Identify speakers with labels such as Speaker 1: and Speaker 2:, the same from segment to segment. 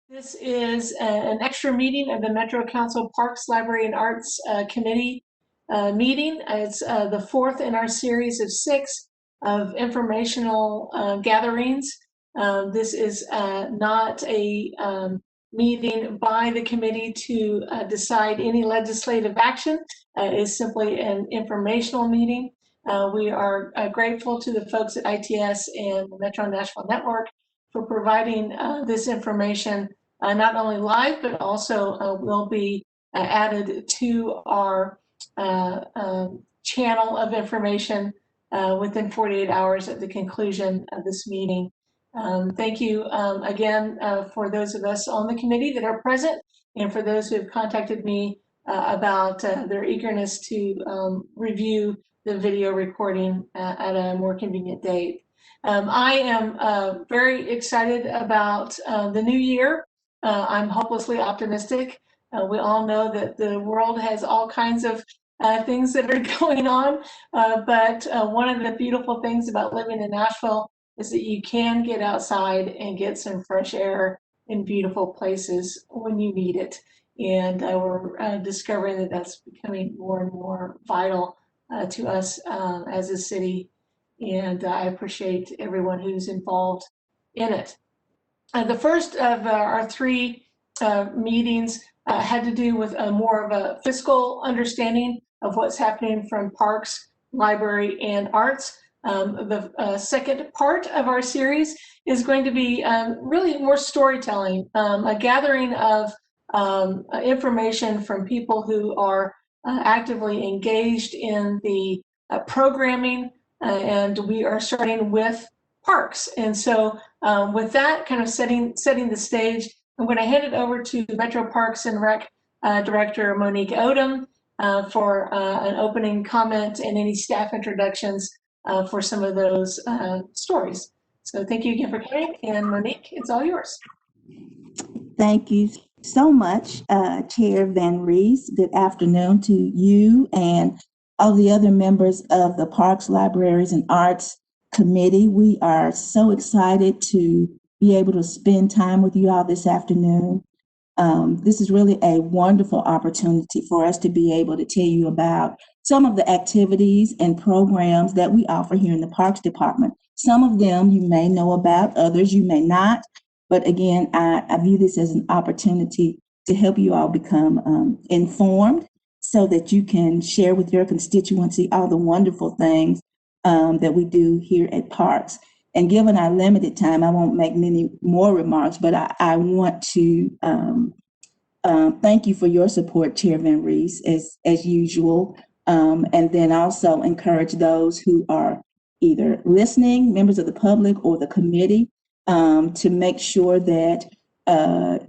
Speaker 1: This is an extra meeting of the Metro Council Parks, Library, and Arts Committee meeting. It's the fourth in our series of 6 of informational gatherings. This is not a meeting by the committee to decide any legislative action. It is simply an informational meeting. We are grateful to the folks at ITS and the Metro Nashville Network for providing this information not only live, but also will be added to our channel of information within 48 hours at the conclusion of this meeting. Thank you again for those of us on the committee that are present, and for those who have contacted me about their eagerness to review the video recording at a more convenient date. I am very excited about the new year. I'm hopelessly optimistic. We all know that the world has all kinds of things that are going on, but one of the beautiful things about living in Nashville is that you can get outside and get some fresh air in beautiful places when you need it. And we're discovering that that's becoming more and more vital to us as a city. And I appreciate everyone who's involved in it. The first of our 3 meetings had to do with more of a fiscal understanding of what's happening from parks, library, and arts. The second part of our series is going to be really more storytelling, a gathering of information from people who are actively engaged in the programming, and we are starting with parks. And so with that kind of setting the stage, I'm going to hand it over to Metro Parks and Rec Director Monique Odom for an opening comment and any staff introductions for some of those stories. So thank you again for coming, and Monique, it's all yours.
Speaker 2: Thank you so much, Chair Van Rees. Good afternoon to you and all the other members of the Parks, Libraries, and Arts Committee. We are so excited to be able to spend time with you all this afternoon. This is really a wonderful opportunity for us to be able to tell you about some of the activities and programs that we offer here in the Parks Department. Some of them you may know about, others you may not. But again, I view this as an opportunity to help you all become informed so that you can share with your constituency all the wonderful things that we do here at Parks. And given our limited time, I won't make many more remarks, but I want to thank you for your support, Chair Van Rees, as usual. And then also encourage those who are either listening, members of the public or the committee, to make sure that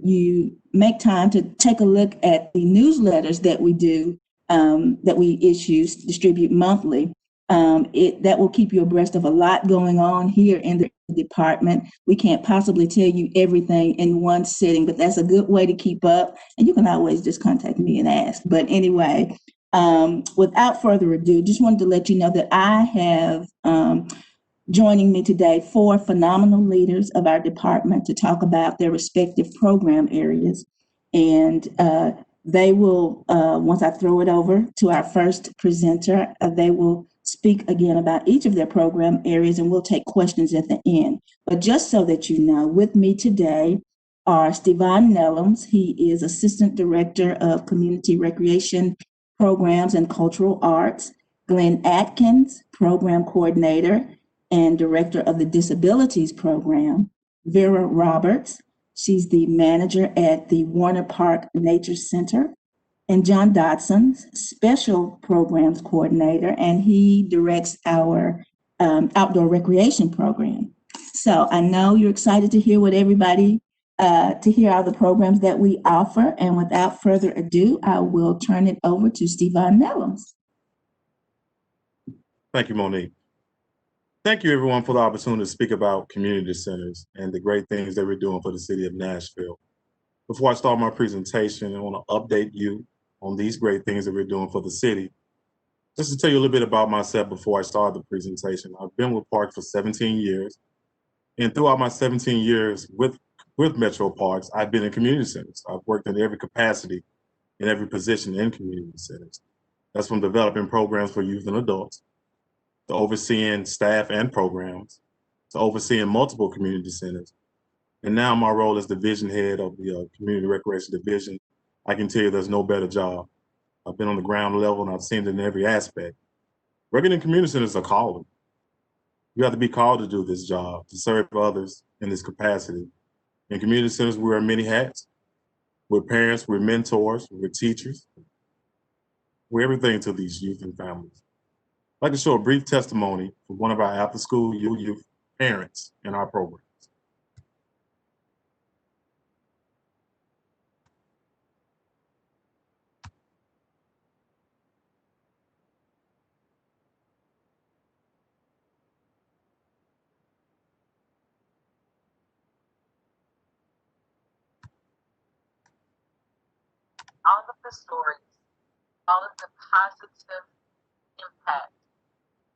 Speaker 2: you make time to take a look at the newsletters that we do, that we distribute monthly. That will keep you abreast of a lot going on here in the department. We can't possibly tell you everything in one sitting, but that's a good way to keep up. And you can always just contact me and ask. But anyway, without further ado, just wanted to let you know that I have joining me today 4 phenomenal leaders of our department to talk about their respective program areas. And they will, once I throw it over to our first presenter, they will speak again about each of their program areas, and we'll take questions at the end. But just so that you know, with me today are Stevon Nellums. He is Assistant Director of Community Recreation Programs and Cultural Arts. Glenn Atkins, Program Coordinator and Director of the Disabilities Program. Vera Roberts, she's the manager at the Warner Park Nature Center. And John Dodson, Special Programs Coordinator, and he directs our outdoor recreation program. So I know you're excited to hear what everybody, to hear all the programs that we offer. And without further ado, I will turn it over to Stevon Nellums.
Speaker 3: Thank you, Monique. Thank you, everyone, for the opportunity to speak about community centers and the great things that we're doing for the city of Nashville. Before I start my presentation, I want to update you on these great things that we're doing for the city. Just to tell you a little bit about myself before I start the presentation, I've been with Park for 17 years. And throughout my 17 years with with Metro Parks, I've been in community centers. I've worked in every capacity, in every position in community centers. That's from developing programs for youth and adults, to overseeing staff and programs, to overseeing multiple community centers. And now my role as division head of the Community Recreation Division, I can tell you there's no better job. I've been on the ground level and I've seen it in every aspect. Working in community centers is a calling. You have to be called to do this job, to serve others in this capacity. In community centers, we wear many hats. We're parents, we're mentors, we're teachers. We're everything to these youth and families. I'd like to show a brief testimony from one of our after-school youth parents in our program.
Speaker 4: All of the stories, all of the positive impact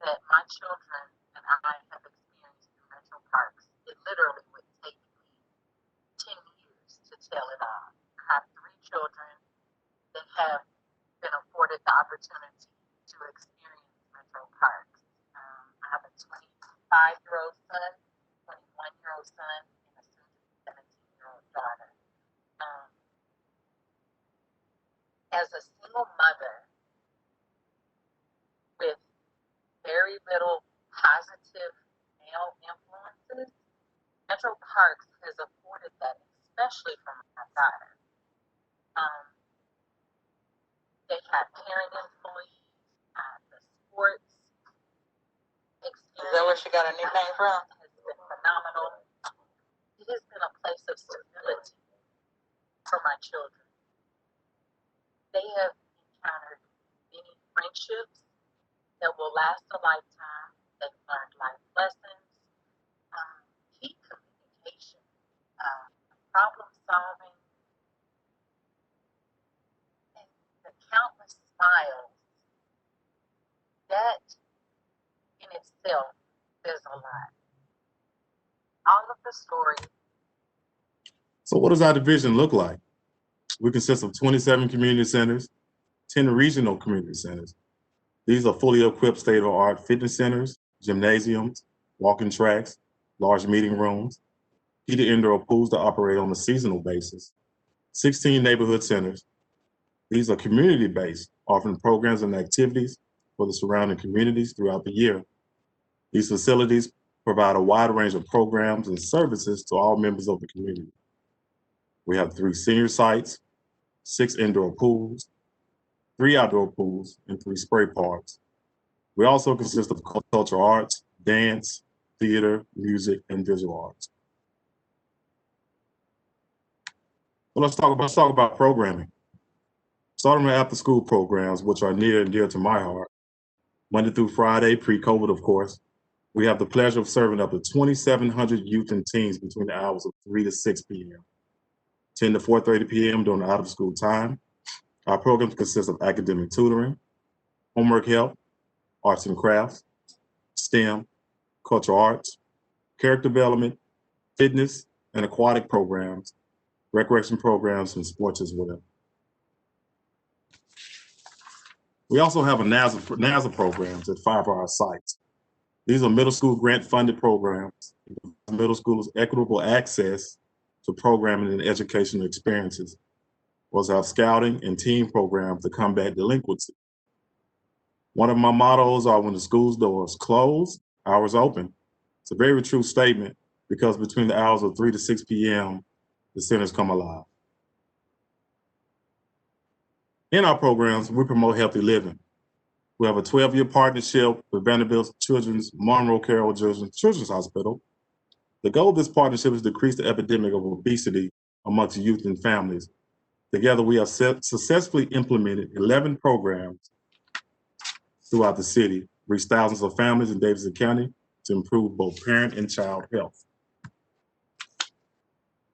Speaker 4: that my children and I have experienced in Metro Parks, it literally would take me 10 years to tell it all. I have 3 children that have been afforded the opportunity to experience Metro Parks. I have a 25-year-old son, 21-year-old son, and a 17-year-old daughter. As a single mother with very little positive male influences, Metro Parks has afforded that, especially for my daughter. They have parent employees, the sports experience. Is that where she got her nickname from? Has been phenomenal. It has been a place of stability for my children. They have encountered many friendships that will last a lifetime. They've learned life lessons, key communication, problem solving, and the countless smiles. That in itself is a lot. All of the stories.
Speaker 3: So what does our division look like? We consist of 27 community centers, 10 regional community centers. These are fully equipped state-of-the-art fitness centers, gymnasiums, walking tracks, large meeting rooms, heated indoor pools that operate on a seasonal basis, 16 neighborhood centers. These are community-based, offering programs and activities for the surrounding communities throughout the year. These facilities provide a wide range of programs and services to all members of the community. We have 3 senior sites, 6 indoor pools, 3 outdoor pools, and 3 spray parks. We also consist of cultural arts, dance, theater, music, and visual arts. Well, let's talk about programming. Starting with after-school programs, which are near and dear to my heart. Monday through Friday, pre-COVID, of course, we have the pleasure of serving up to 2,700 youth and teens between the hours of 3 to 6 p.m., 10 to 4:30 p.m. during the out-of-school time. Our programs consist of academic tutoring, homework help, arts and crafts, STEM, cultural arts, character development, fitness and aquatic programs, recreation programs, and sports as well. We also have a NASA programs at 5 of our sites. These are middle school grant-funded programs, middle schoolers equitable access to programming and educational experiences. We also have scouting and team programs to combat delinquency. One of my mottos are when the school's doors close, hours open. It's a very true statement because between the hours of 3 to 6 p.m., the centers come alive. In our programs, we promote healthy living. We have a 12-year partnership with Vanderbilt Children's Monroe Carroll Children's Hospital. The goal of this partnership is to decrease the epidemic of obesity amongst youth and families. Together, we have successfully implemented 11 programs throughout the city, reached thousands of families in Davidson County to improve both parent and child health.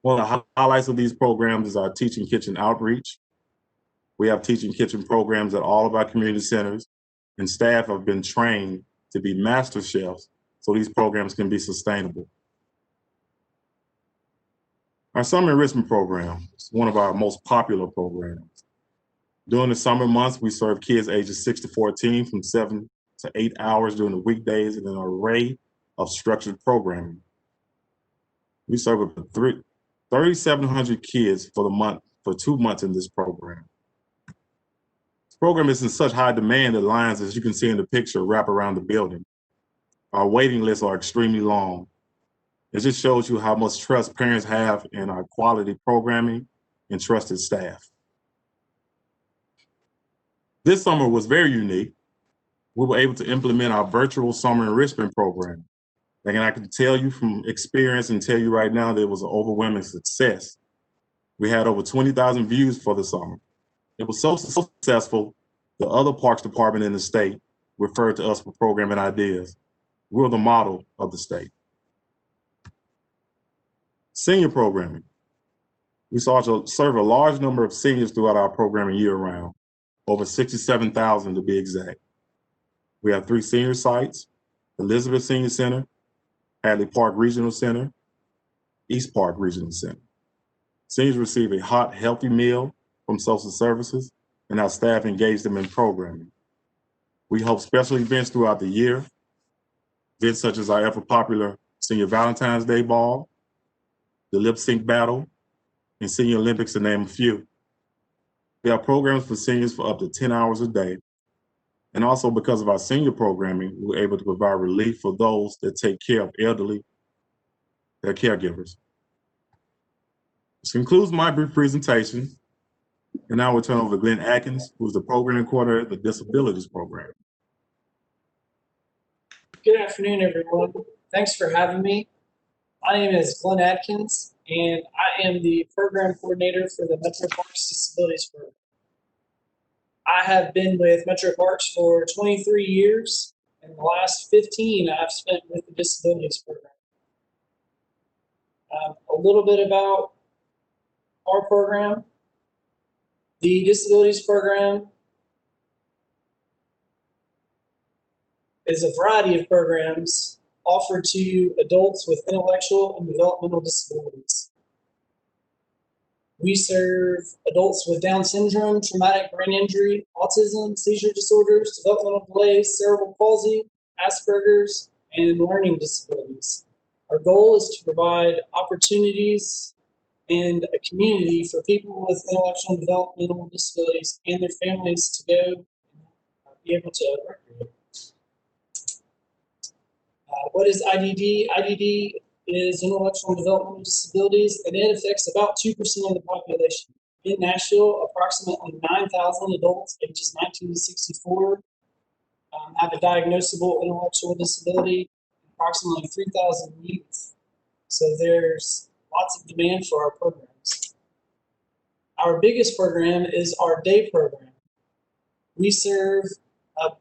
Speaker 3: One of the highlights of these programs is our Teaching Kitchen outreach. We have teaching kitchen programs at all of our community centers, and staff have been trained to be master chefs so these programs can be sustainable. Our summer enrichment program is one of our most popular programs. During the summer months, we serve kids ages 6 to 14 from 7 to 8 hours during the weekdays in an array of structured programming. We serve up to 3,700 kids for the month, for 2 months in this program. This program is in such high demand that lines, as you can see in the picture, wrap around the building. Our waiting lists are extremely long. It just shows you how much trust parents have in our quality programming and trusted staff. This summer was very unique. We were able to implement our virtual summer enrichment program. And I can tell you from experience and tell you right now that it was an overwhelming success. We had over 20,000 views for the summer. It was so successful, the other parks department in the state referred to us for programming ideas. We're the model of the state. Senior programming. We sought to serve a large number of seniors throughout our programming year-round, over 67,000 to be exact. We have 3 senior sites: Elizabeth Senior Center, Hadley Park Regional Center, East Park Regional Center. Seniors receive a hot, healthy meal from social services, and our staff engage them in programming. We host special events throughout the year, events such as our ever popular Senior Valentine's Day Ball, the Lip Sync Battle, and Senior Olympics, to name a few. We have programs for seniors for up to 10 hours a day. And also, because of our senior programming, we're able to provide relief for those that take care of elderly, their caregivers. This concludes my brief presentation. And now we'll turn over to Glenn Atkins, who's the program coordinator of the Disabilities program.
Speaker 5: Good afternoon, everyone. Thanks for having me. My name is Glenn Atkins, and I am the program coordinator for the Metro Parks Disabilities program. I have been with Metro Parks for 23 years, and the last 15 I've spent with the Disabilities program. A little bit about our program. The Disabilities program is a variety of programs offered to adults with intellectual and developmental disabilities. We serve adults with Down syndrome, traumatic brain injury, autism, seizure disorders, developmental delays, cerebral palsy, Asperger's, and learning disabilities. Our goal is to provide opportunities and a community for people with intellectual and developmental disabilities and their families to go and be able to recreate. What is IDD? IDD is intellectual and developmental disabilities, and it affects about 2% of the population. In Nashville, approximately 9,000 adults ages 19 to 64 have a diagnosable intellectual disability, approximately 3,000 youth. So there's lots of demand for our programs. Our biggest program is our day program. We serve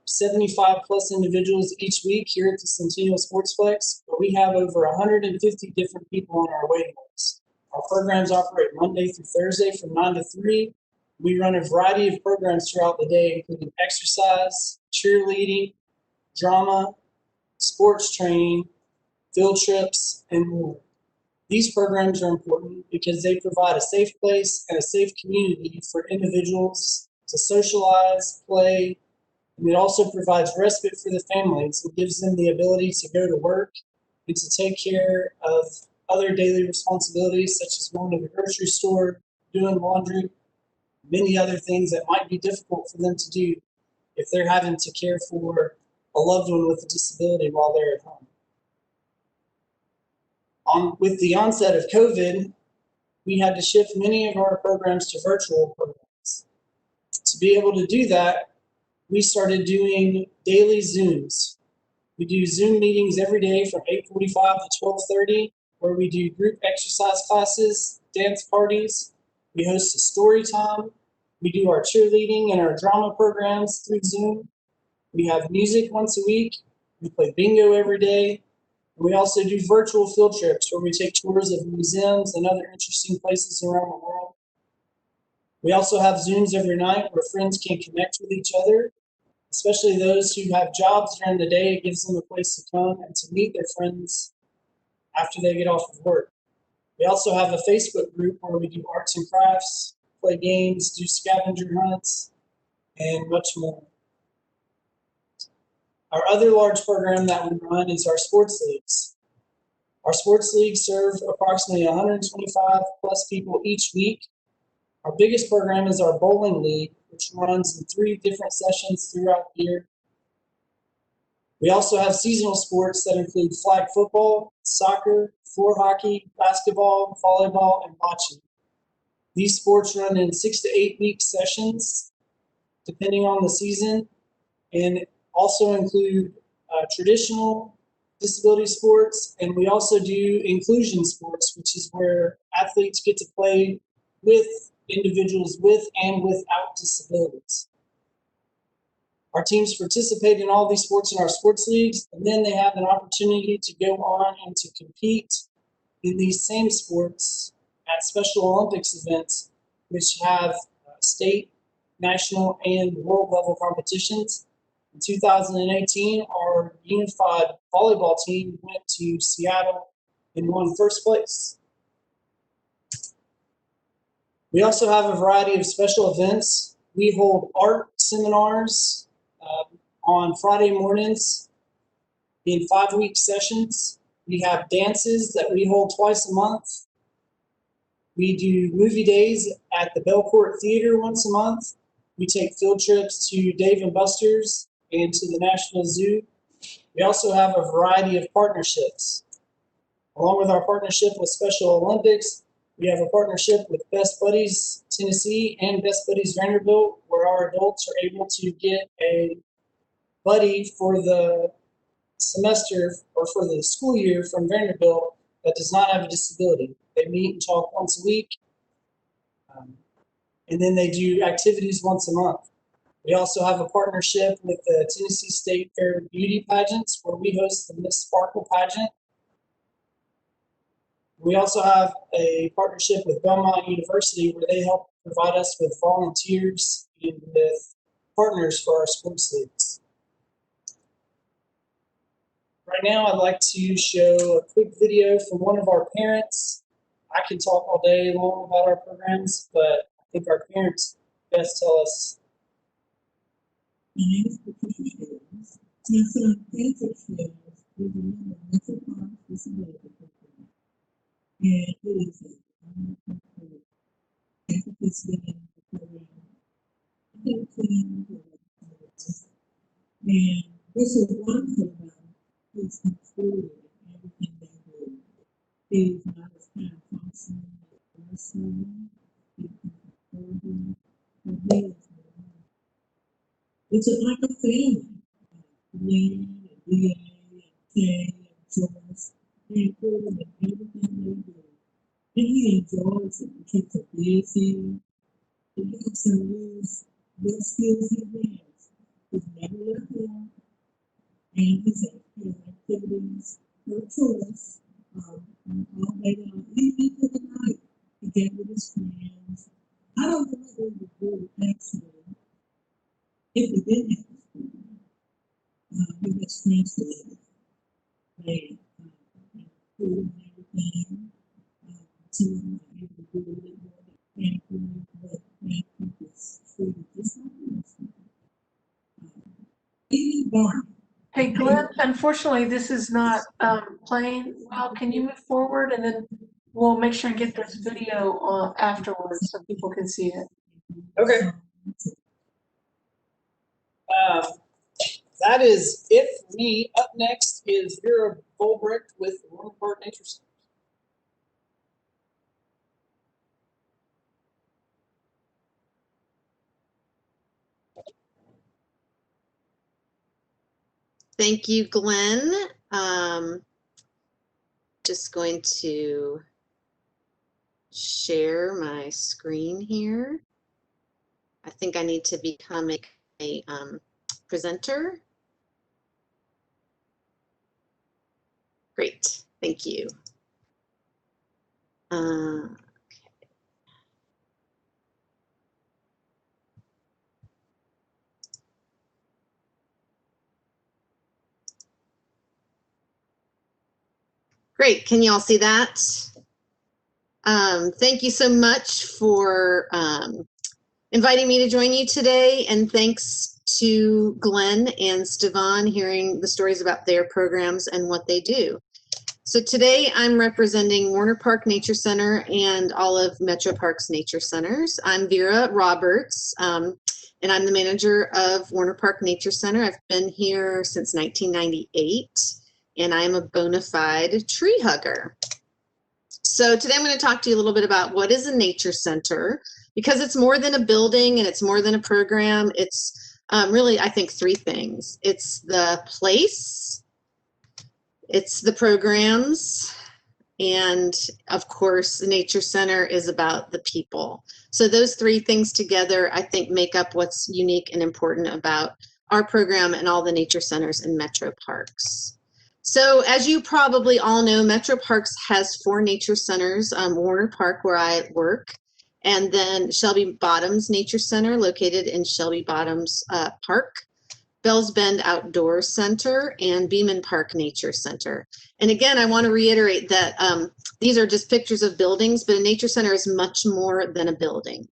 Speaker 5: 75 plus individuals each week here at the Centennial Sportsplex, but we have over 150 different people on our waiting list. Our programs operate Monday through Thursday from 9 to 3. We run a variety of programs throughout the day, including exercise, cheerleading, drama, sports training, field trips, and more. These programs are important because they provide a safe place and a safe community for individuals to socialize, play, and it also provides respite for the families and gives them the ability to go to work and to take care of other daily responsibilities, such as going to the grocery store, doing laundry, many other things that might be difficult for them to do if they're having to care for a loved one with a disability while they're at home. With the onset of COVID, we had to shift many of our programs to virtual programs. To be able to do that, we started doing daily Zooms. We do Zoom meetings every day from 8:45 to 12:30, where we do group exercise classes, dance parties. We host a story time. We do our cheerleading and our drama programs through Zoom. We have music once a week. We play bingo every day. We also do virtual field trips where we take tours of museums and other interesting places around the world. We also have Zooms every night where friends can connect with each other, especially those who have jobs during the day. It gives them a place to come and to meet their friends after they get off of work. We also have a Facebook group where we do arts and crafts, play games, do scavenger hunts, and much more. Our other large program that we run is our sports leagues. Our sports leagues serve approximately 125 plus people each week. Our biggest program is our bowling league, which runs in 3 different sessions throughout the year. We also have seasonal sports that include flag football, soccer, floor hockey, basketball, volleyball, and bocce. These sports run in 6 to 8 week sessions, depending on the season, and also include traditional disability sports, and we also do inclusion sports, which is where athletes get to play with individuals with and without disabilities. Our teams participate in all these sports in our sports leagues, and then they have an opportunity to go on and to compete in these same sports at Special Olympics events, which have state, national, and world level competitions. In 2018, our unified volleyball team went to Seattle and won first place. We also have a variety of special events. We hold art seminars on Friday mornings in 5-week sessions. We have dances that we hold twice a month. We do movie days at the Belcourt Theater once a month. We take field trips to Dave & Buster's and to the Nashville Zoo. We also have a variety of partnerships. Along with our partnership with Special Olympics, we have a partnership with Best Buddies Tennessee and Best Buddies Vanderbilt, where our adults are able to get a buddy for the semester or for the school year from Vanderbilt that does not have a disability. They meet and talk once a week, and then they do activities once a month. We also have a partnership with the Tennessee State Fair Beauty Pageants, where we host the Miss Sparkle pageant. We also have a partnership with Belmont University, where they help provide us with volunteers and with partners for our sports leagues. Right now, I'd like to show a quick video from one of our parents. I can talk all day long about our programs, but I think our parents best tell us.
Speaker 2: My name is Patricia Shields. My son, Patrick Shields, is a member of Metropolitan Disability Program. And it is a program. Patrick has been in the program 15 years. And this is one program who's included in everything they do. He's not as kind of functional as the first one. He can afford it. But he is it's like a family. Me, and DA, and Kay, and Joyce, they include him in everything they do. And he enjoys it. It keeps him busy. It helps him use what skills he has. He's never left home. And his activities for choice all day long. Even for the night, he get with his friends. I don't know what they would do actually if we didn't have this program. He has friends to live. They food and everything. Some of them are able to do a little more than family, but family is treated just like this. Even Barney.
Speaker 1: Hey, Glenn, unfortunately, this is not playing well. Can you move forward and then we'll make sure and get this video afterwards so people can see it.
Speaker 5: Okay. That is it for me. Up next is Vera Bolbrick with the Room Part Interesting.
Speaker 6: Thank you, Glenn. Just going to share my screen here. I think I need to become a presenter. Great, thank you. Okay. Great, can you all see that? Thank you so much for inviting me to join you today, and thanks to Glenn and Stevan hearing the stories about their programs and what they do. So today I'm representing Warner Park Nature Center and all of Metro Park's nature centers. I'm Vera Roberts, and I'm the manager of Warner Park Nature Center. I've been here since 1998, and I'm a bona fide tree hugger. So today I'm going to talk to you a little bit about what is a nature center, because it's more than a building and it's more than a program. It's really, I think, three things. It's the place, it's the programs, and of course, the nature center is about the people. So those three things together, I think, make up what's unique and important about our program and all the nature centers in Metro Parks. So as you probably all know, Metro Parks has 4 nature centers, Warner Park, where I work, and then Shelby Bottoms Nature Center, located in Shelby Bottoms Park, Bells Bend Outdoor Center, and Beeman Park Nature Center. And again, I want to reiterate that these are just pictures of buildings, but a nature center is much more than a building.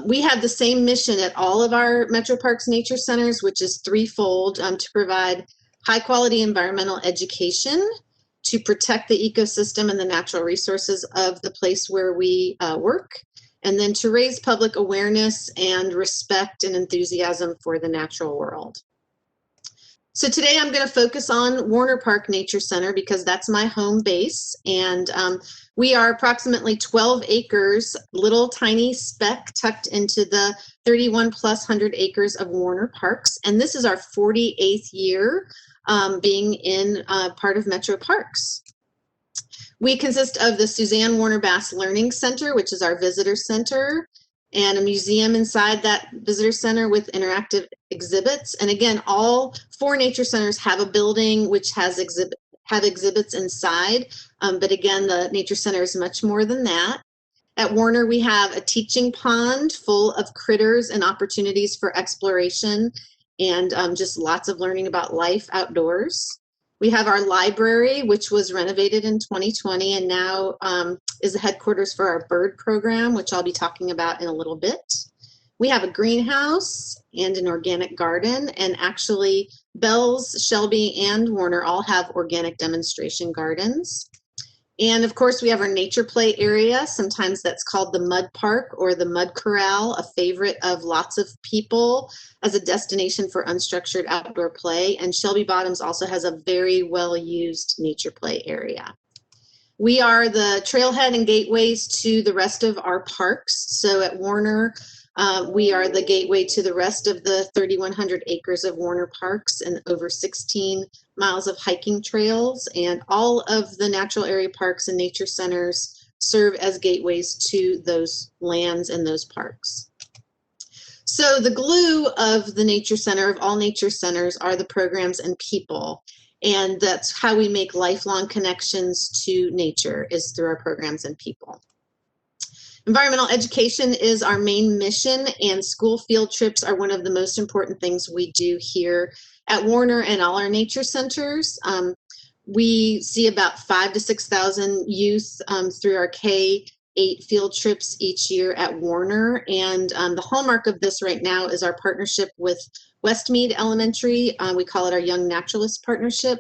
Speaker 6: We have the same mission at all of our Metro Parks Nature Centers, which is threefold: to provide high quality environmental education, to protect the ecosystem and the natural resources of the place where we work, and then to raise public awareness and respect and enthusiasm for the natural world. So today I'm going to focus on Warner Park Nature Center because that's my home base, and we are approximately 12 acres, little tiny speck tucked into the 31+ acres of Warner Parks, and this is our 48th year being in part of Metro Parks. We consist of the Suzanne Warner Bass Learning Center, which is our visitor center, and a museum inside that visitor center with interactive exhibits. And again, all 4 nature centers have a building which has exhibits inside, but again, the nature center is much more than that. At Warner, we have a teaching pond full of critters and opportunities for exploration and just lots of learning about life outdoors. We have our library, which was renovated in 2020 and now is the headquarters for our bird program, which I'll be talking about in a little bit. We have a greenhouse and an organic garden, and actually Bells, Shelby, and Warner all have organic demonstration gardens. And of course, we have our nature play area. Sometimes that's called the Mud Park or the Mud Corral, a favorite of lots of people as a destination for unstructured outdoor play. And Shelby Bottoms also has a very well-used nature play area. We are the trailhead and gateways to the rest of our parks. So at Warner, we are the gateway to the rest of the 3,100 acres of Warner Parks and over 16 miles of hiking trails, and all of the natural area parks and nature centers serve as gateways to those lands and those parks. So the glue of the nature center, of all nature centers, are the programs and people, and that's how we make lifelong connections to nature, is through our programs and people. Environmental education is our main mission, and school field trips are one of the most important things we do here at Warner and all our nature centers. We see about 5,000 to 6,000 youth through our K-8 field trips each year at Warner, and the hallmark of this right now is our partnership with Westmead Elementary. We call it our Young Naturalist Partnership,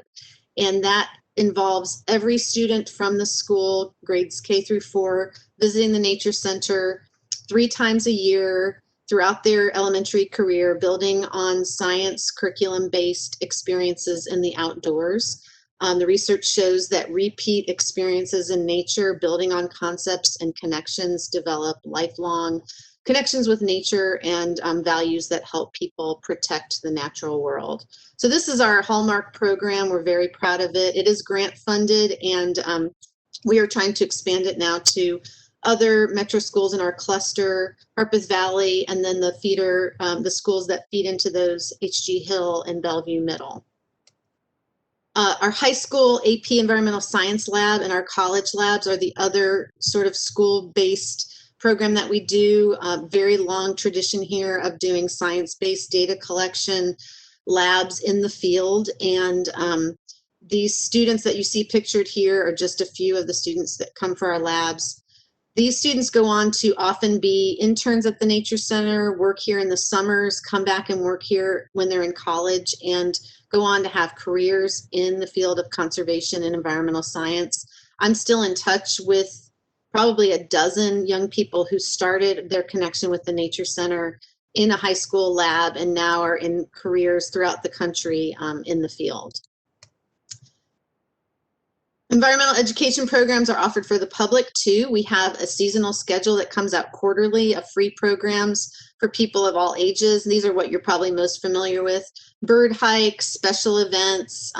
Speaker 6: and that involves every student from the school, grades K through 4, visiting the nature center 3 times a year throughout their elementary career, building on science curriculum-based experiences in the outdoors. The research shows that repeat experiences in nature, building on concepts and connections, develop lifelong connections with nature and values that help people protect the natural world. So this is our hallmark program. We're very proud of it. It is grant funded, and we are trying to expand it now to other metro schools in our cluster, Harpeth Valley, and then the feeder, the schools that feed into those, H.G. Hill and Bellevue Middle. Our high school AP Environmental Science Lab and our college labs are the other sort of school-based program that we do. Very long tradition here of doing science-based data collection labs in the field, and These students that you see pictured here are just a few of the students that come for our labs. These students go on to often be interns at the Nature Center, work here in the summers, come back and work here when they're in college, and go on to have careers in the field of conservation and environmental science. I'm still in touch with probably a dozen young people who started their connection with the Nature Center in a high school lab and now are in careers throughout the country in the field. Environmental education programs are offered for the public too. We have a seasonal schedule that comes out quarterly of free programs for people of all ages. These are what you're probably most familiar with: bird hikes, special events,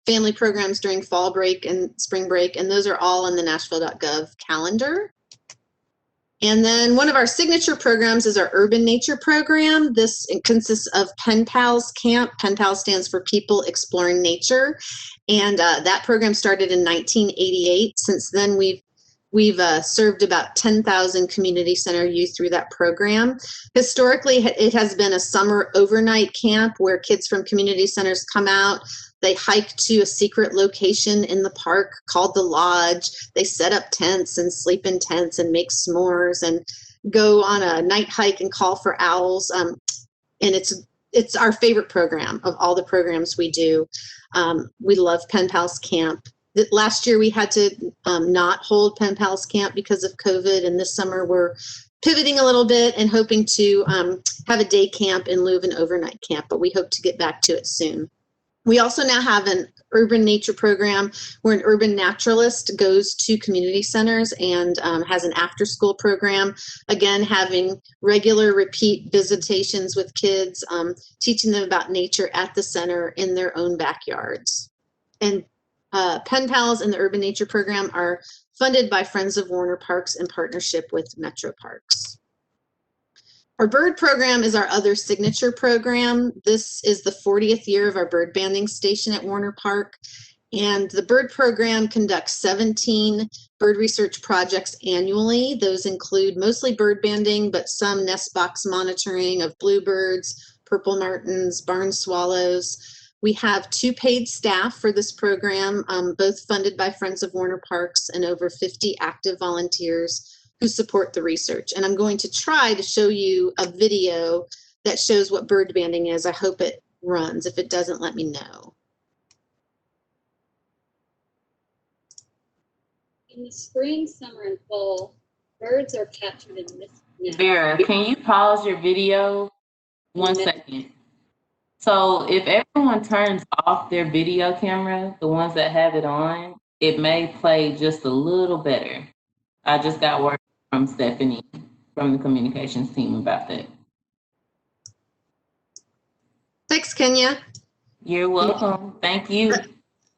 Speaker 6: family programs during fall break and spring break, and those are all on the Nashville.gov calendar. And then one of our signature programs is our Urban Nature program. This consists of Pen Pals Camp. Pen Pals stands for People Exploring Nature. And that program started in 1988. Since then, we've served about 10,000 community center youth through that program. Historically, it has been a summer overnight camp where kids from community centers come out. They hike to a secret location in the park called the Lodge. They set up tents and sleep in tents and make s'mores and go on a night hike and call for owls. And it's our favorite program of all the programs we do. We love Pen Pals Camp. Last year we had to not hold Pen Pals Camp because of COVID, and this summer we're pivoting a little bit and hoping to have a day camp in lieu of an overnight camp, but we hope to get back to it soon. We also now have an urban nature program where an urban naturalist goes to community centers and has an after-school program, again, having regular repeat visitations with kids, teaching them about nature at the center in their own backyards. And Pen Pals and the Urban Nature program are funded by Friends of Warner Parks in partnership with Metro Parks. Our bird program is our other signature program. This is the 40th year of our bird banding station at Warner Park. And the bird program conducts 17 bird research projects annually. Those include mostly bird banding, but some nest box monitoring of bluebirds, purple martins, barn swallows. We have 2 paid staff for this program, both funded by Friends of Warner Parks, and over 50 active volunteers who support the research. And I'm going to try to show you a video that shows what bird banding is. I hope it runs. If it doesn't, let me know.
Speaker 7: In the spring, summer, and fall, birds are captured in this net.
Speaker 8: Vera, can you pause your video 1 second? So if everyone turns off their video camera, the ones that have it on, it may play just a little better. I just got word from Stephanie from the communications team about that.
Speaker 6: Thanks, Kenya.
Speaker 8: You're welcome. Thank you.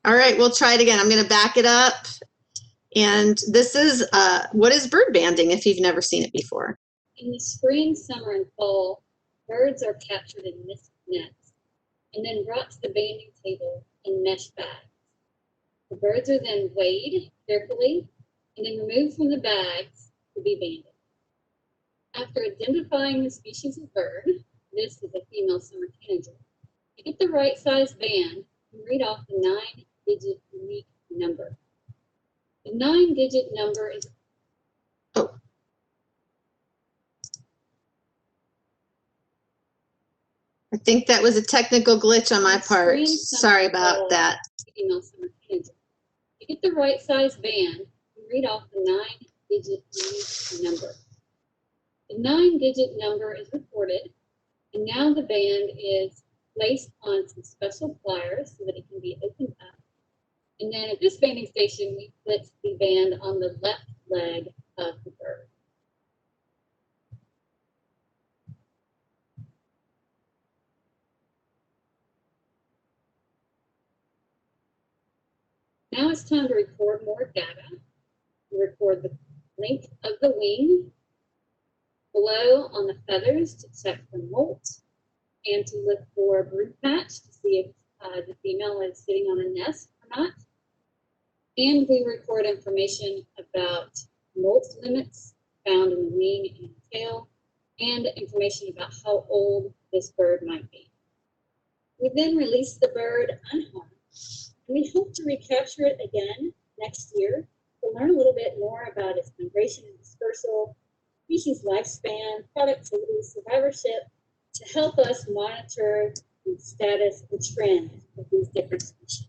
Speaker 6: All right, we'll try it again. I'm going to back it up. And this is what is bird banding if you've never seen it before.
Speaker 7: In the spring, summer, and fall, birds are captured in mist nets and then brought to the banding table in mesh bags. The birds are then weighed carefully and then removed from the bags to be banded. After identifying the species of bird, this is a female summer tanager, to get the right size band, you read off the 9-digit unique number. The 9-digit number is
Speaker 6: I think that was a technical glitch on my part. Sorry about that.
Speaker 7: Female summer tanager. To get the right size band, you read off the 9-digit unique number. The 9-digit number is recorded, and now the band is placed on some special pliers so that it can be opened up. And then at this banding station, we put the band on the left leg of the bird. Now it's time to record more data. We record the length of the wing, below on the feathers to check for molt, and to look for brood patch to see if the female is sitting on a nest or not. And we record information about molt limits found in the wing and tail, and information about how old this bird might be. We then release the bird unharmed. We hope to recapture it again next year to learn a little bit more about its migration and dispersal, species lifespan, productivity, survivorship, to help us monitor the status and trend of these different species.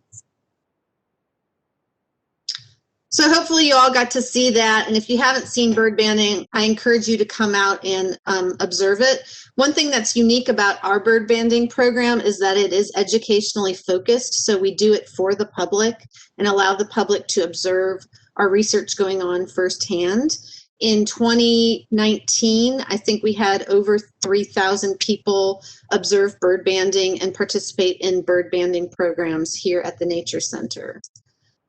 Speaker 6: So hopefully you all got to see that. And if you haven't seen bird banding, I encourage you to come out and observe it. One thing that's unique about our bird banding program is that it is educationally focused. So we do it for the public and allow the public to observe our research going on firsthand. In 2019, I think we had over 3,000 people observe bird banding and participate in bird banding programs here at the Nature Center.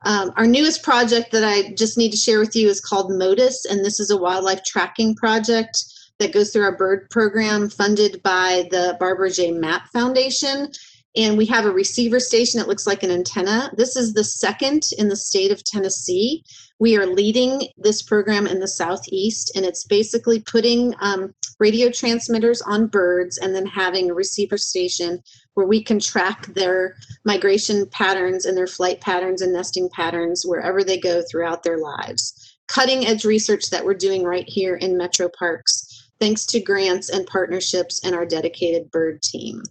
Speaker 6: Our newest project that I just need to share with you is called MODIS, and this is a wildlife tracking project that goes through our bird program funded by the Barbara J. Mapp Foundation. And we have a receiver station that looks like an antenna. This is the second in the state of Tennessee. We are leading this program in the Southeast, and it's basically putting radio transmitters on birds and then having a receiver station where we can track their migration patterns and their flight patterns and nesting patterns wherever they go throughout their lives. Cutting edge research that we're doing right here in Metro Parks, thanks to grants and partnerships and our dedicated bird team.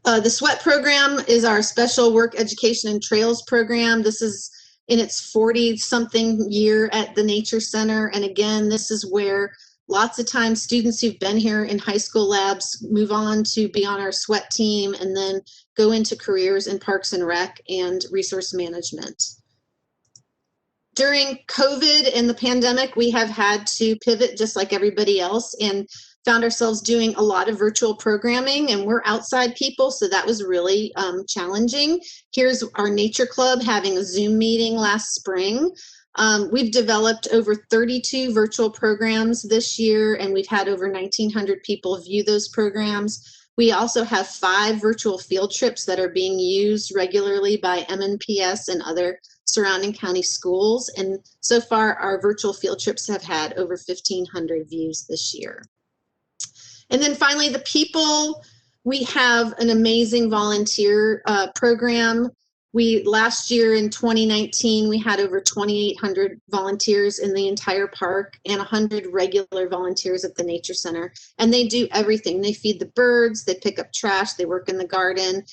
Speaker 6: The SWET program is our special work education and trails program. This is in its 40-something year at the Nature Center. And again, this is where lots of times students who've been here in high school labs move on to be on our SWET team and then go into careers in Parks and Rec and resource management. During COVID and the pandemic, we have had to pivot just like everybody else and found ourselves doing a lot of virtual programming, and we're outside people, so that was really challenging. Here's our Nature Club having a Zoom meeting last spring. We've developed over 32 virtual programs this year, and we've had over 1,900 people view those programs. We also have 5 virtual field trips that are being used regularly by MNPS and other surrounding county schools. And so far, our virtual field trips have had over 1,500 views this year. And then finally, the people, we have an amazing volunteer program. Last year in 2019, we had over 2,800 volunteers in the entire park and 100 regular volunteers at the Nature Center. And they do everything. They feed the birds, they pick up trash, they work in the garden,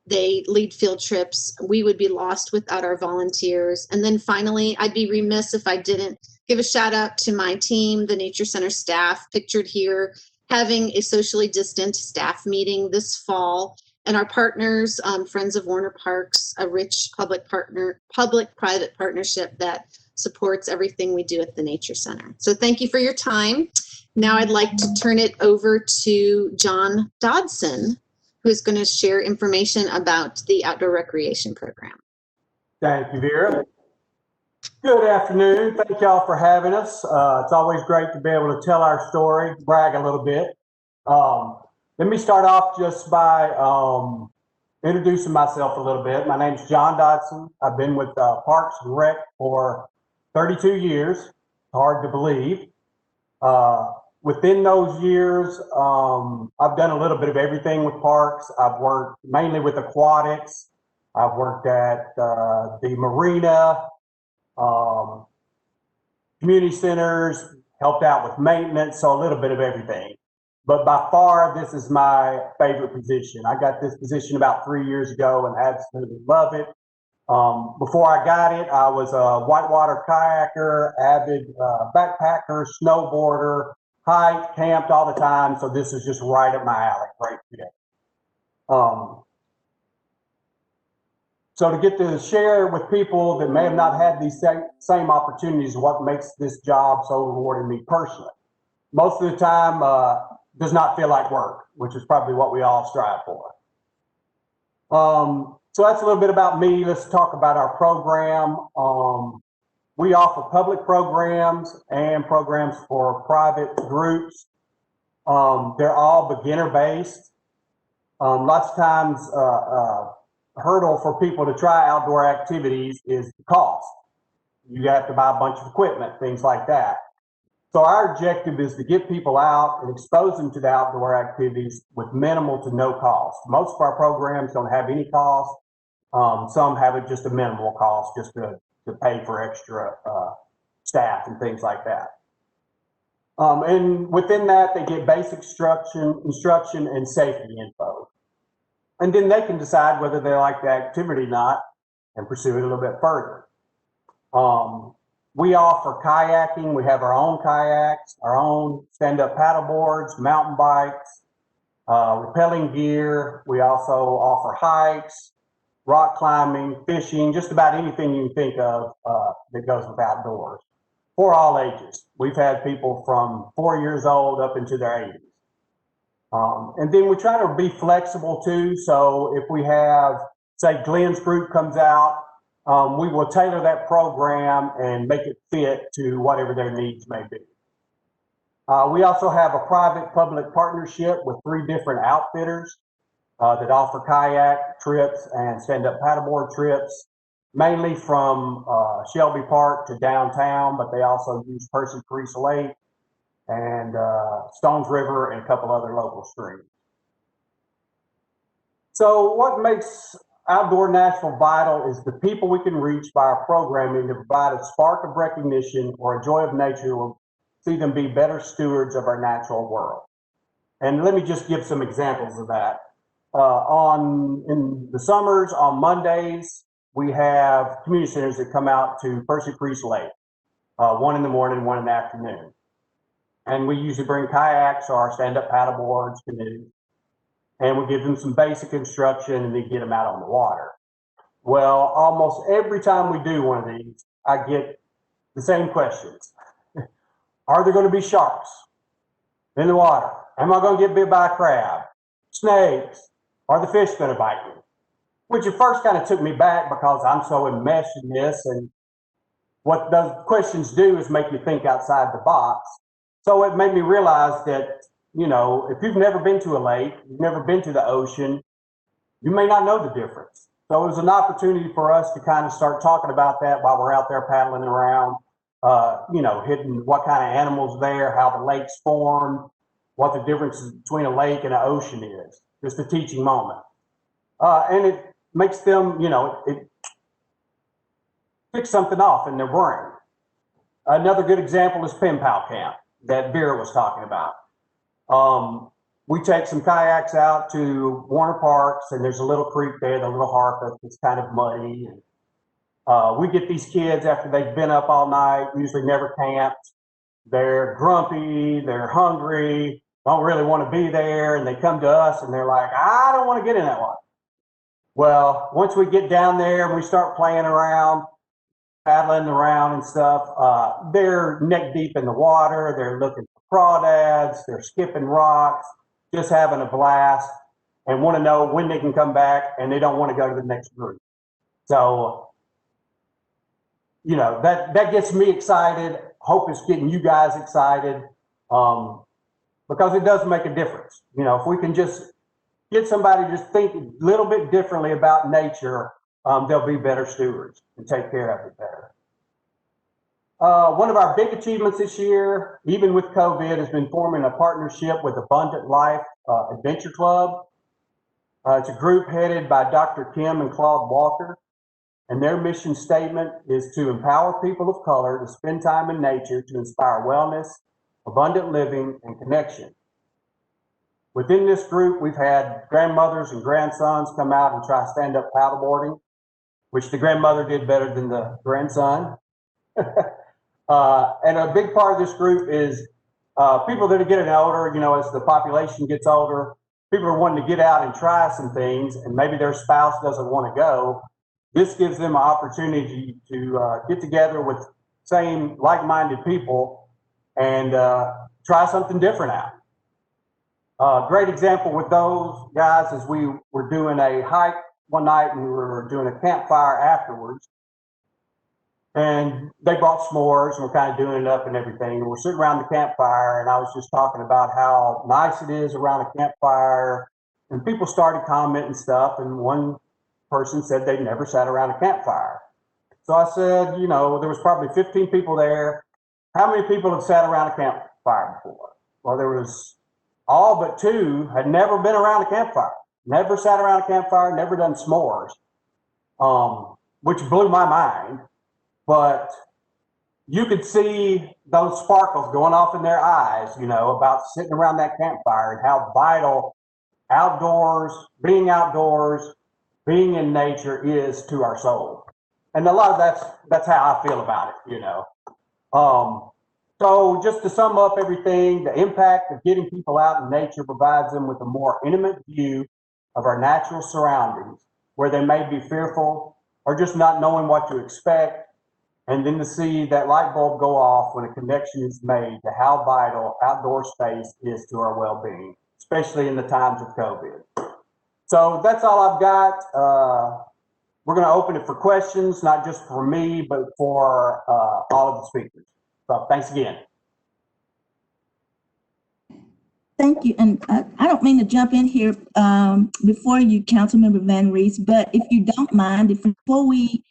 Speaker 6: they lead field trips. We would be lost without our volunteers. And then finally, I'd be remiss if I didn't give a shout out to my team, the Nature Center staff, pictured here, having a socially distant staff meeting this fall, and our partners, Friends of Warner Parks, a rich public-private partnership that supports everything we do at the Nature Center. So thank you for your time. Now I'd like to turn it over to John Dodson, who is going to share information about the outdoor recreation program.
Speaker 9: Thank you, Vera. Good afternoon. Thank y'all for having us. It's always great to be able to tell our story, brag a little bit. Let me start off just by introducing myself a little bit. My name's John Dodson. I've been with Parks and Rec for 32 years. Hard to believe. Within those years, I've done a little bit of everything with parks. I've worked mainly with aquatics. I've worked at the marina, community centers, helped out with maintenance, so a little bit of everything. But by far, this is my favorite position. I got this position about 3 years ago and absolutely love it. Before I got it, I was a whitewater kayaker, avid backpacker, snowboarder, hiked, camped all the time. So this is just right up my alley, right here. So to get to share with people that may have not had these same opportunities, what makes this job so rewarding me personally. Most of the time does not feel like work, which is probably what we all strive for. So that's a little bit about me. Let's talk about our program. We offer public programs and programs for private groups. They're all beginner based. Lots of times, hurdle for people to try outdoor activities is the cost. You have to buy a bunch of equipment, things like that. So our objective is to get people out and expose them to the outdoor activities with minimal to no cost. Most of our programs don't have any cost. Some have it just a minimal cost just to pay for extra staff and things like that. And within that, they get basic instruction and safety info. And then they can decide whether they like the activity or not and pursue it a little bit further. We offer kayaking. We have our own kayaks, our own stand-up paddle boards, mountain bikes, rappelling gear. We also offer hikes, rock climbing, fishing, just about anything you can think of that goes with outdoors for all ages. We've had people from 4 years old up into their 80s. And then we try to be flexible too. So if we have, say, Glenn's group comes out, we will tailor that program and make it fit to whatever their needs may be. We also have a private-public partnership with 3 different outfitters that offer kayak trips and stand-up paddleboard trips, mainly from Shelby Park to downtown, but they also use Percy Creek Lake and Stones River and a couple other local streams. So what makes Outdoor Nashville vital is the people we can reach by our programming to provide a spark of recognition or a joy of nature will see them be better stewards of our natural world. And let me just give some examples of that. In the summers, on Mondays, we have community centers that come out to Percy Creek Lake, 1 in the morning, 1 in the afternoon. And we usually bring kayaks or stand-up paddle boards, canoes, and we give them some basic instruction and then get them out on the water. Well, almost every time we do one of these, I get the same questions. Are there going to be sharks in the water? Am I going to get bit by a crab? Snakes? Are the fish going to bite me? Which at first kind of took me back because I'm so enmeshed in this, and what those questions do is make you think outside the box. So it made me realize that, you know, if you've never been to a lake, you've never been to the ocean, you may not know the difference. So it was an opportunity for us to kind of start talking about that while we're out there paddling around, you know, hitting what kind of animals there, how the lakes form, what the difference between a lake and an ocean is. Just a teaching moment. And it makes them, you know, it picks something off in their brain. Another good example is Pen Pal Camp that Vera was talking about. We take some kayaks out to Warner Parks, and there's a little creek there, the Little Harpeth, it's kind of muddy. And, we get these kids after they've been up all night, usually never camped. They're grumpy, they're hungry, don't really want to be there, and they come to us and they're like, I don't want to get in that water. Well, once we get down there and we start playing around, paddling around and stuff, they're neck deep in the water, they're looking for crawdads, they're skipping rocks, just having a blast, and want to know when they can come back, and they don't want to go to the next group. So, you know, that gets me excited. Hope it's getting you guys excited, because it does make a difference. You know, if we can just get somebody to just think a little bit differently about nature, they'll be better stewards and take care of it better. One of our big achievements this year, even with COVID, has been forming a partnership with Abundant Life Adventure Club. It's a group headed by Dr. Kim and Claude Walker, and their mission statement is to empower people of color to spend time in nature to inspire wellness, abundant living, and connection. Within this group, we've had grandmothers and grandsons come out and try stand-up paddleboarding, which the grandmother did better than the grandson. And a big part of this group is people that are getting older, you know, as the population gets older, people are wanting to get out and try some things, and maybe their spouse doesn't want to go. This gives them an opportunity to get together with same like-minded people and try something different out. A great example with those guys is we were doing a hike one night and we were doing a campfire afterwards. And they brought s'mores and we're kind of doing it up and everything. And we're sitting around the campfire, and I was just talking about how nice it is around a campfire. And people started commenting stuff, and one person said they'd never sat around a campfire. So I said, you know, there was probably 15 people there. How many people have sat around a campfire before? Well, there was all but 2 had never been around a campfire, never sat around a campfire, never done s'mores. which blew my mind. But you could see those sparkles going off in their eyes, you know, about sitting around that campfire and how vital outdoors, being in nature is to our soul. And a lot of that's how I feel about it, you know. So just to sum up everything, the impact of getting people out in nature provides them with a more intimate view of our natural surroundings, where they may be fearful or just not knowing what to expect. And then to see that light bulb go off when a connection is made to how vital outdoor space is to our well-being, especially in the times of COVID. So that's all I've got. We're going to open it for questions, not just for me, but for all of the speakers. So thanks again.
Speaker 2: Thank you. And I don't mean to jump in here before you, Councilmember Van Rees, but if you don't mind, before we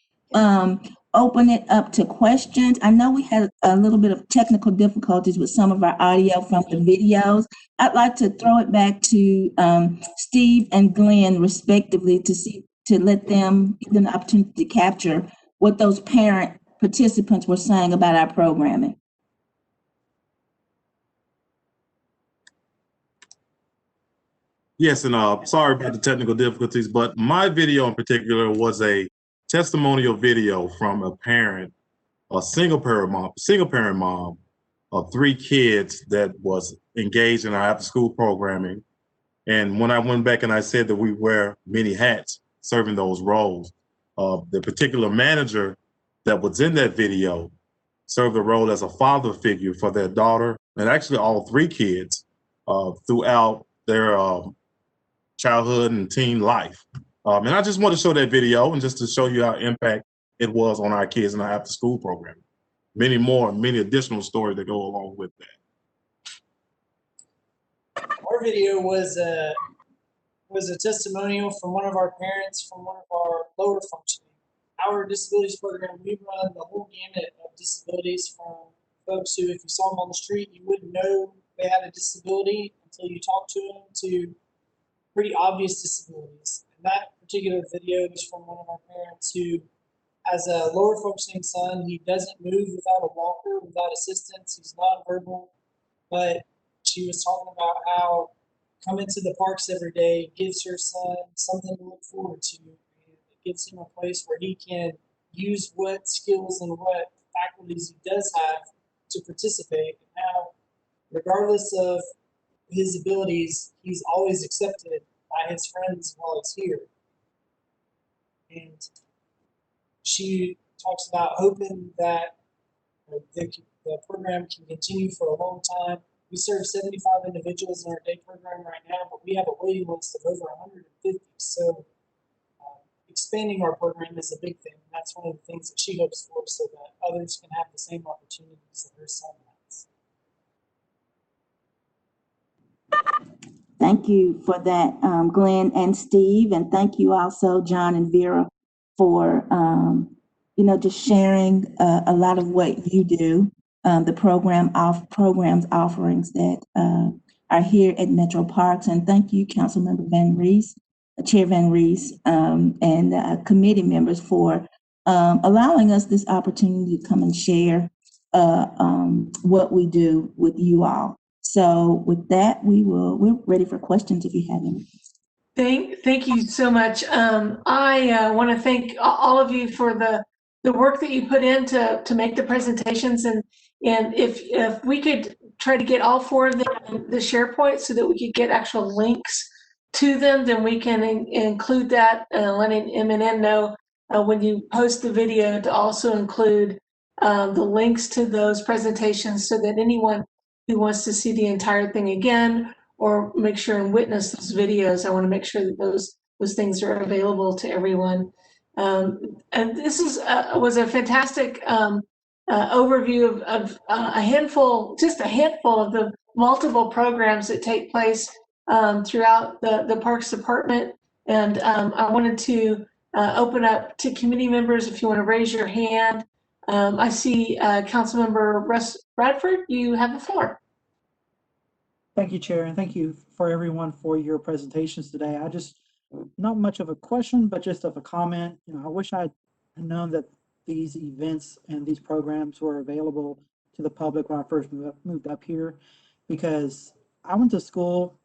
Speaker 2: open it up to questions, I know we had a little bit of technical difficulties with some of our audio from the videos. I'd like to throw it back to Steve and Glenn respectively to let them give them the opportunity to capture what those parent participants were saying about our programming.
Speaker 3: Yes, and sorry about the technical difficulties, but my video in particular was a testimonial video from a parent, a single parent mom of 3 kids that was engaged in our after-school programming. And when I went back and I said that we wear many hats serving those roles, the particular manager that was in that video served the role as a father figure for their daughter, and actually all 3 kids throughout their childhood and teen life. And I just want to show that video and just to show you how impact it was on our kids in our after school program. Many additional stories that go along with that.
Speaker 5: Our video was a testimonial from one of our parents from one of our lower functioning. Our disabilities program, we run the whole gamut of disabilities, from folks who, if you saw them on the street, you wouldn't know they had a disability until you talked to them, to pretty obvious disabilities. And that particular video is from one of our parents who has a lower functioning son. He doesn't move without a walker, without assistance. He's nonverbal, but she was talking about how coming to the parks every day gives her son something to look forward to. It gives him a place where he can use what skills and what faculties he does have to participate. And now, regardless of his abilities, he's always accepted by his friends while he's here. And she talks about hoping that the program can continue for a long time. We serve 75 individuals in our day program right now, but we have a waiting list of over 150. So expanding our program is a big thing. That's one of the things that she hopes for, so that others can have the same opportunities that her son has.
Speaker 2: Thank you for that, Glenn and Steve, and thank you also, John and Vera, for just sharing a lot of what you do, the programs offerings that are here at Metro Parks, and thank you, Councilmember Van Rees, Chair Van Rees, and committee members for allowing us this opportunity to come and share what we do with you all. So with that, we're ready for questions if you have any.
Speaker 1: Thank you so much. I want to thank all of you for the work that you put in to make the presentations, and if we could try to get all 4 of them in the SharePoint so that we could get actual links to them, then we can include that, letting MNN know when you post the video to also include the links to those presentations, so that anyone who wants to see the entire thing again or make sure and witness those videos, I want to make sure that those things are available to everyone. And this was a fantastic overview of a handful of the multiple programs that take place throughout the Parks Department. And I wanted to open up to committee members if you want to raise your hand. I see Councilmember Russ Bradford, you have the floor.
Speaker 10: Thank you, Chair, and thank you for everyone for your presentations today. I just not much of a question, but just of a comment. You know, I wish I had known that these events and these programs were available to the public when I first moved up here, because I went to school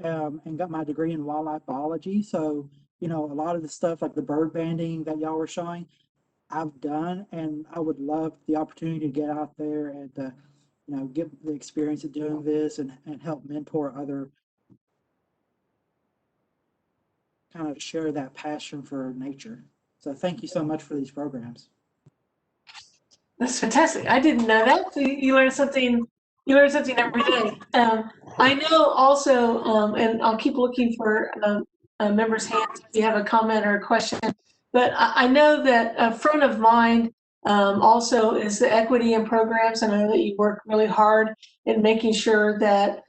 Speaker 10: and got my degree in wildlife biology. So, you know, a lot of the stuff like the bird banding that y'all were showing, I've done, and I would love the opportunity to get out there and, you know, get the experience of doing this and help mentor other, kind of share that passion for nature. So thank you so much for these programs.
Speaker 1: That's fantastic. I didn't know that. So you learn something. You learn something every day. I know also, and I'll keep looking for members' hands if you have a comment or a question. But I know that front of mind also is the equity in programs. I know that you work really hard in making sure that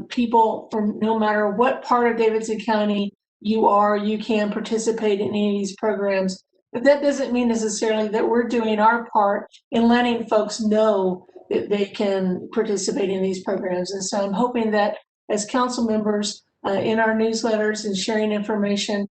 Speaker 1: people from no matter what part of Davidson County you are, you can participate in any of these programs. But that doesn't mean necessarily that we're doing our part in letting folks know that they can participate in these programs. And so I'm hoping that as council members in our newsletters and sharing information,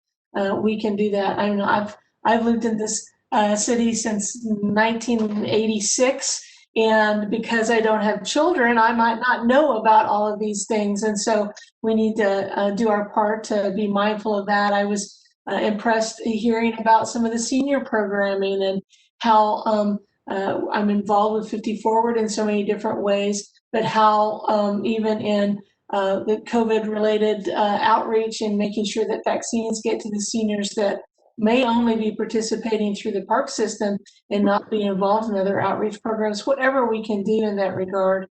Speaker 1: we can do that. I know I've lived in this city since 1986, and because I don't have children, I might not know about all of these things. And so we need to do our part to be mindful of that. I was impressed hearing about some of the senior programming and how I'm involved with 50 Forward in so many different ways, but how even in the COVID-related outreach and making sure that vaccines get to the seniors that may only be participating through the park system and not be involved in other outreach programs, whatever we can do in that regard.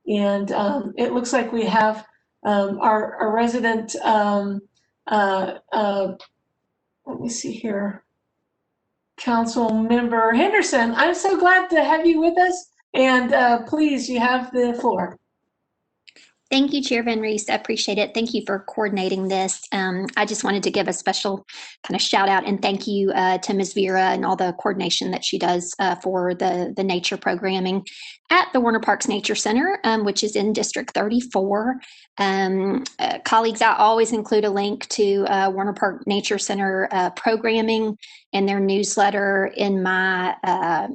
Speaker 1: And it looks like we have our resident let me see here. Council Member Henderson, I'm so glad to have you with us. And please, you have the floor.
Speaker 11: Thank you, Chair Van Rees. I appreciate it. Thank you for coordinating this. I just wanted to give a special kind of shout out and thank you to Ms. Vera and all the coordination that she does for the nature programming at the Warner Parks Nature Center, which is in District 34. Colleagues, I always include a link to Warner Park Nature Center programming and their newsletter in my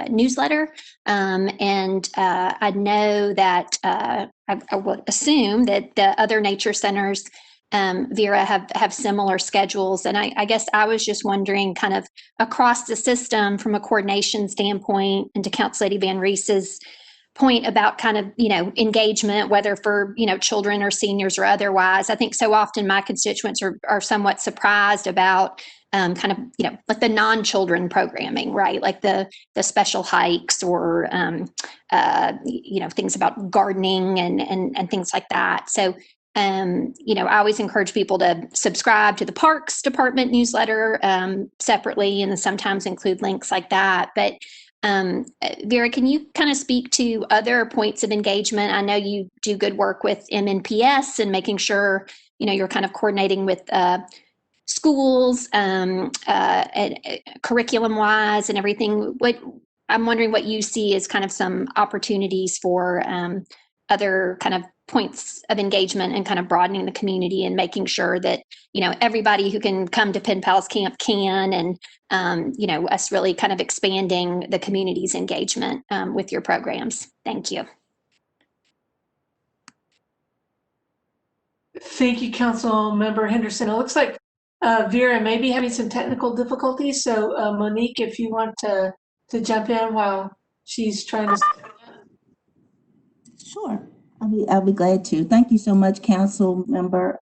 Speaker 11: newsletter. And I know that I would assume that the other nature centers, Vera, have similar schedules. And I guess I was just wondering, kind of across the system from a coordination standpoint, and to Council Lady Van Rees's point about kind of, you know, engagement, whether for, you know, children or seniors or otherwise. I think so often my constituents are somewhat surprised about kind of, you know, like the non-children programming, right? Like the special hikes or, you know, things about gardening and things like that. So, you know, I always encourage people to subscribe to the Parks Department newsletter separately, and sometimes include links like that. But Vera, can you kind of speak to other points of engagement? I know you do good work with MNPS and making sure, you know, you're kind of coordinating with schools, curriculum wise and everything. I'm wondering what you see as kind of some opportunities for other kind of points of engagement and kind of broadening the community and making sure that, you know, everybody who can come to Pen Pals Camp can, and, you know, us really kind of expanding the community's engagement with your programs. Thank you.
Speaker 1: Thank you, Council Member Henderson. It looks like Vera may be having some technical difficulties. So Monique, if you want to jump in while she's trying to.
Speaker 2: Sure, I'll be glad to. Thank you so much, Council Member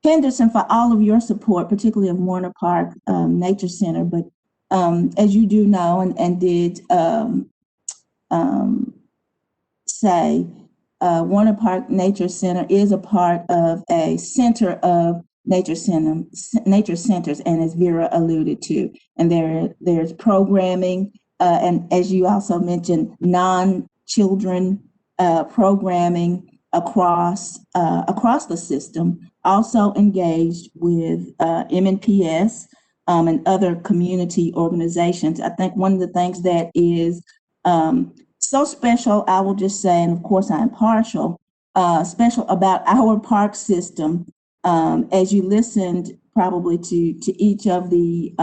Speaker 2: Henderson, for all of your support, particularly of Warner Park Nature Center. But as you do know and did say, Warner Park Nature Center is a part of a center of nature centers, and as Vera alluded to, and there's programming, and as you also mentioned, non-children programming across the system, also engaged with MNPS and other community organizations. I think one of the things that is so special, I will just say, and of course I'm partial, special about our park system, as you listened probably to each of the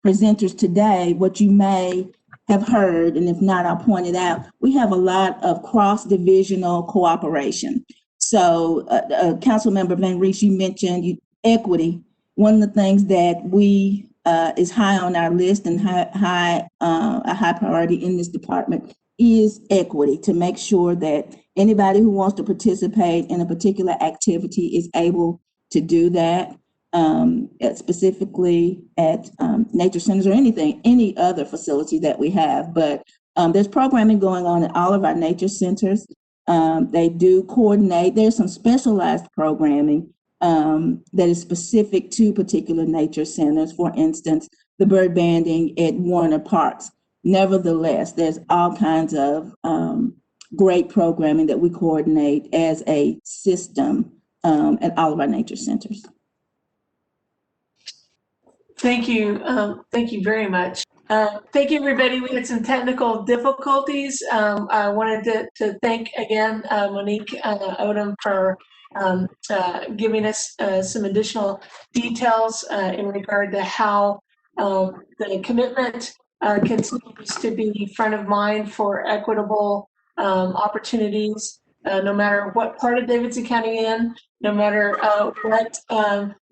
Speaker 2: presenters today, what you may have heard, and if not, I'll point it out. We have a lot of cross-divisional cooperation. So Councilmember Van Rees, you mentioned equity. One of the things that we is high on our list and a high priority in this department is equity, to make sure that anybody who wants to participate in a particular activity is able to do that, specifically at nature centers or any other facility that we have. But there's programming going on at all of our nature centers. They do coordinate. There's some specialized programming that is specific to particular nature centers. For instance, the bird banding at Warner Parks. Nevertheless, there's all kinds of great programming that we coordinate as a system at all of our nature centers.
Speaker 1: Thank you. Thank you very much. Thank you, everybody. We had some technical difficulties. I wanted to thank again Monique Odom for giving us some additional details in regard to how the commitment continues to be front of mind for equitable opportunities, no matter what part of Davidson County you're in, no matter what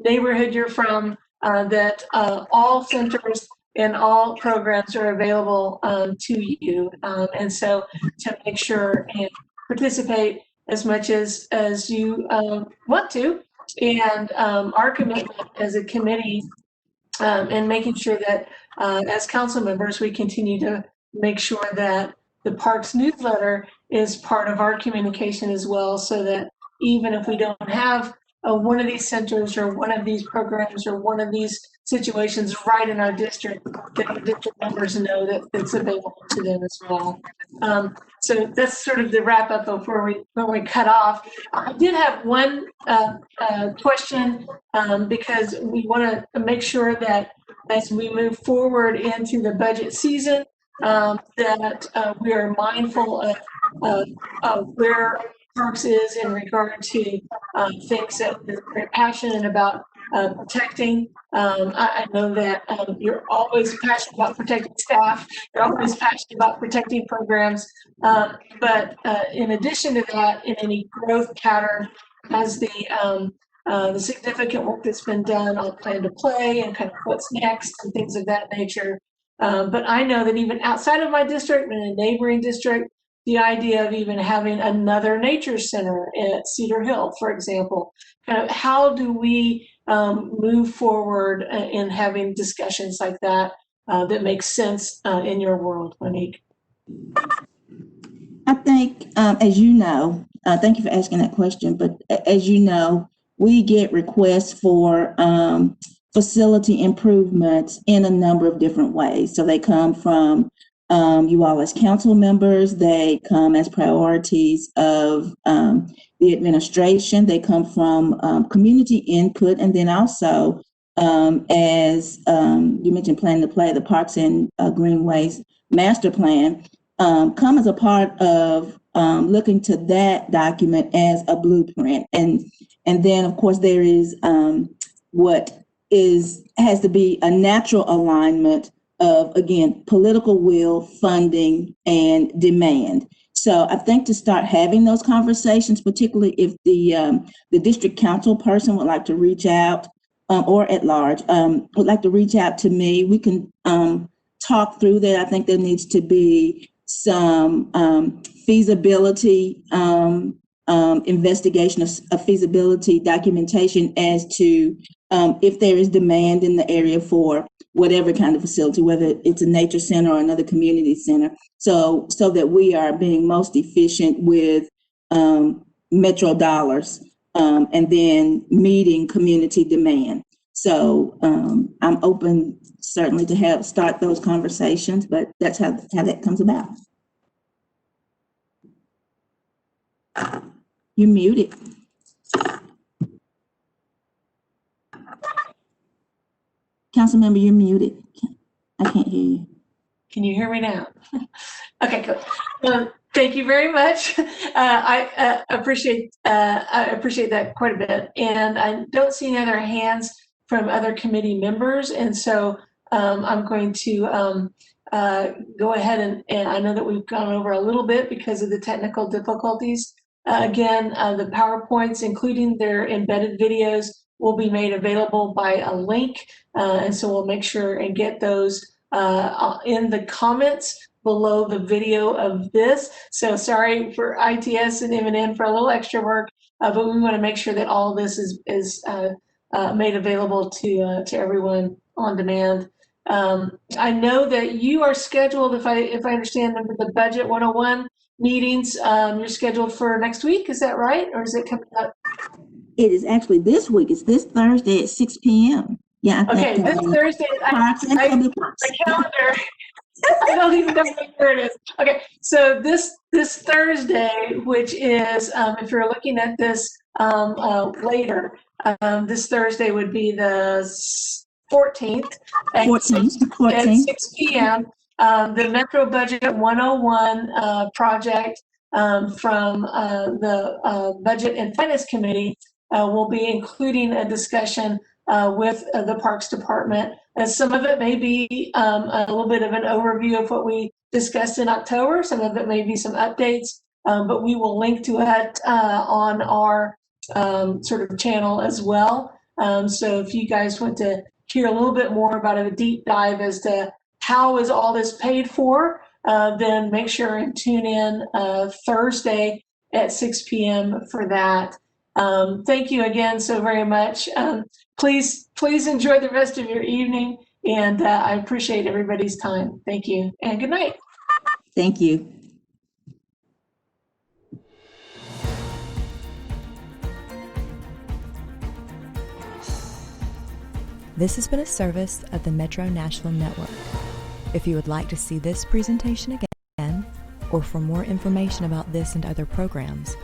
Speaker 1: neighborhood you're from, that all centers and all programs are available to you. And so to make sure and participate as much as you want to, and our commitment as a committee and making sure that as council members, we continue to make sure that the Parks newsletter is part of our communication as well, so that even if we don't have one of these centers or one of these programs or one of these situations right in our district, that our district members know that it's available to them as well. So that's sort of the wrap up before we cut off. I did have one question because we want to make sure that as we move forward into the budget season, that we are mindful of where Parks is in regard to things that we're very passionate about protecting. I know that you're always passionate about protecting staff. You're always passionate about protecting programs. But in addition to that, in any growth pattern, as the significant work that's been done on plan to play and kind of what's next and things of that nature. But I know that even outside of my district and a neighboring district, the idea of even having another nature center at Cedar Hill, for example, kind of how do we move forward in having discussions like that that make sense in your world, Monique?
Speaker 2: I think, as you know, thank you for asking that question, but as you know, we get requests for facility improvements in a number of different ways. So they come from you all as council members, they come as priorities of the administration, they come from community input, and then also as you mentioned Plan to Play, the Parks and Greenways Master Plan, come as a part of looking to that document as a blueprint. And then of course there is what has to be a natural alignment of, again, political will, funding, and demand. So I think to start having those conversations, particularly if the district council person would like to reach out, or at large, would like to reach out to me, we can talk through that. I think there needs to be some feasibility investigation of feasibility documentation as to if there is demand in the area for whatever kind of facility, whether it's a nature center or another community center, so that we are being most efficient with metro dollars and then meeting community demand. So I'm open certainly to start those conversations, but that's how that comes about. You're muted. Councilmember, you're muted. I can't hear you.
Speaker 1: Can you hear me now? Okay, good. Thank you very much. I appreciate that quite a bit. And I don't see any other hands from other committee members. And so I'm going to go ahead and I know that we've gone over a little bit because of the technical difficulties. Again, the PowerPoints, including their embedded videos, will be made available by a link. And so we'll make sure and get those in the comments below the video of this. So sorry for ITS and M&N for a little extra work, but we want to make sure that all of this is made available to everyone on demand. I know that you are scheduled, if I understand, the Budget 101 meetings. You're scheduled for next week. Is that right, or is it coming up?
Speaker 2: It is actually this week. It's this Thursday at 6 p.m. Yeah.
Speaker 1: Okay, this Thursday. My calendar. I don't even know where it is. Okay, so this Thursday, which is, if you're looking at this later, this Thursday would be the 14th at 6 p.m. The Metro Budget 101 project from the Budget and Finance Committee will be including a discussion with the Parks Department. And some of it may be a little bit of an overview of what we discussed in October. Some of it may be some updates, but we will link to it on our sort of channel as well. So if you guys want to hear a little bit more about a deep dive as to how is all this paid for, then make sure and tune in Thursday at 6 p.m. for that. Thank you again so very much. Please enjoy the rest of your evening, and I appreciate everybody's time. Thank you, and good night.
Speaker 2: Thank you.
Speaker 12: This has been a service of the Metro Nashville Network. If you would like to see this presentation again, or for more information about this and other programs,